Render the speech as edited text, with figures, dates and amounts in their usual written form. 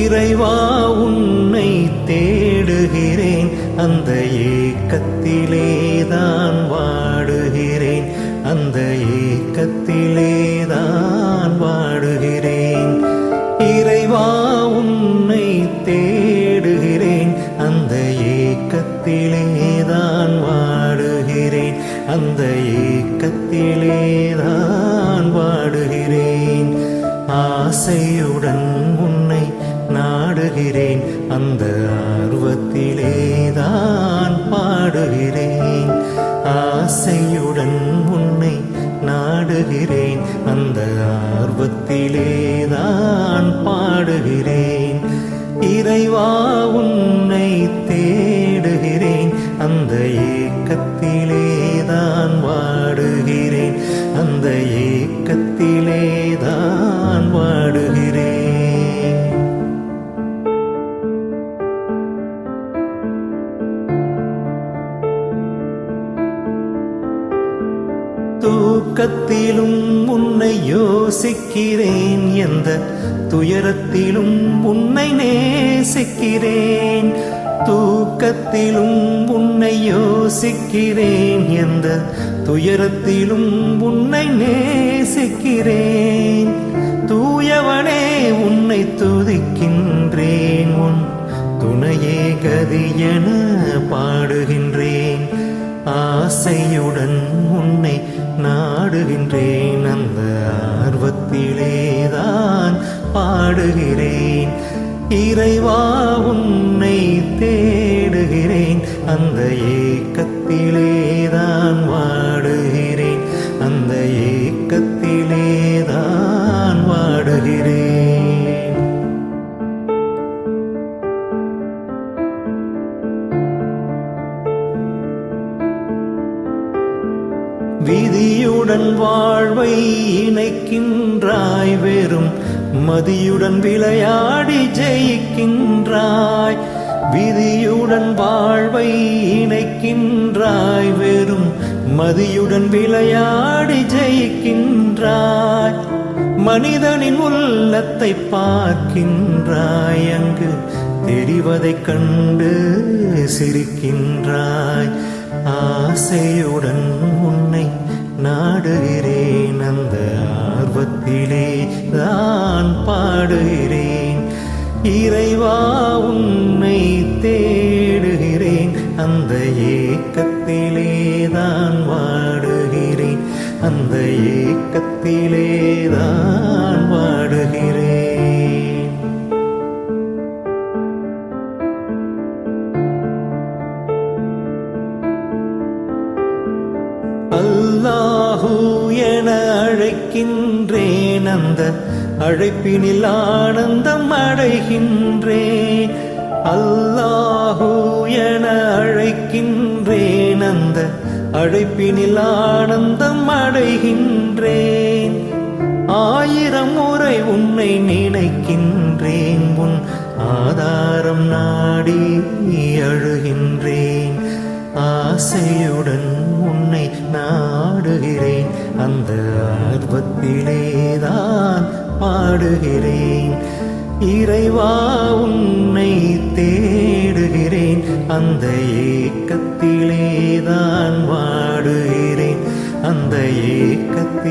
இறைவா உன்னை தேடுகிறேன், அந்த ஏக்கத்திலேதான் வாடுகிறேன், அந்த ஏக்கத்திலேதான் வாடுகிறேன். இறைவா உன்னை தேடுகிறேன், அந்த ஏக்கத்திலேதான் வாடுகிறேன், அந்த ஏக்கத்திலேதான் வாடுகிறேன். ஆசையுடன் உன்னை நாடுகிறேன், அந்த ஆர்வத்திலேதான் பாடுகிறேன். ஆசையுடன் உன்னை நாடுகிறேன், அந்த ஆர்வத்திலேதான் பாடுகிறேன். இறைவா உன்னை தேடுகிறேன், அந்த ஏக்கத்திலேதான் வாடுகிறேன், அந்த ஏக்கத்திலேதான் வாடுகிறேன். தூக்கத்திலும் உன்னை யோசிக்கிறேன், எந்த துயரத்திலும் உன்னை நேசிக்கிறேன். தூக்கத்திலும் உன்னை யோசிக்கிறேன், எந்த துயரத்திலும் உன்னை நேசிக்கிறேன். தூயவனே உன்னை துதிக்கின்றேன், உன் துணையே கதியென பாடுகின்றேன். ஆசையுடன் உன்னை நாடுகின்றேன், அந்த ஆர்வத்திலேதான் பாடுகிறேன். இறைவா உன்னை தேடுகிறேன், அந்த ஏக்கத்திலேதான் வாடுகிறேன், அந்த ஏக்கத்திலேதான் வாடுகிறேன். விதியுடன் வாழ்வை இணைக்கின்றாய், வெறும் மதியுடன் விளையாடி ஜெயிக்கின்றாய். விதியுடன் வாழ்வை இணைக்கின்றாய், வெறும் மதியுடன் விளையாடி ஜெயிக்கின்றாய். மனிதனின் உள்ளத்தை பார்க்கின்றாய், அங்கு தெரிவதைக் கண்டு சிரிக்கின்றாய். ஆசையுடன் உன்னை நாடுகிறேன், அந்த ஆர்வத்திலே தான் பாடுகிறேன். இறைவா உன்னை தேடுகிறேன், அந்த ஏக்கத்திலே தான் வாடுகிறேன், அந்த ஏக்கத்திலே தான் வாடுகிறேன். அல்லாஹு என அழைக்கின்றேன், அந்த அழைப்பினில் ஆனந்தம் அடைகின்றேன். அல்லாஹு என அழைக்கின்றேன், அந்த அழைப்பினில் ஆனந்தம் அடைகின்றேன். 1000 முறை உன்னை நினைக்கின்றேன், உன் ஆதாரம் நாடி அழுகின்றேன். ஆசையுடன் உன்னை நாடுகிறேன், அந்த ஆர்வத்திலேதான் பாடுகிறேன். இறைவா உன்னை தேடுகிறேன், அந்த ஏக்கத்திலேதான் வாடுகிறேன், அந்த ஏக்கத்திலேதான்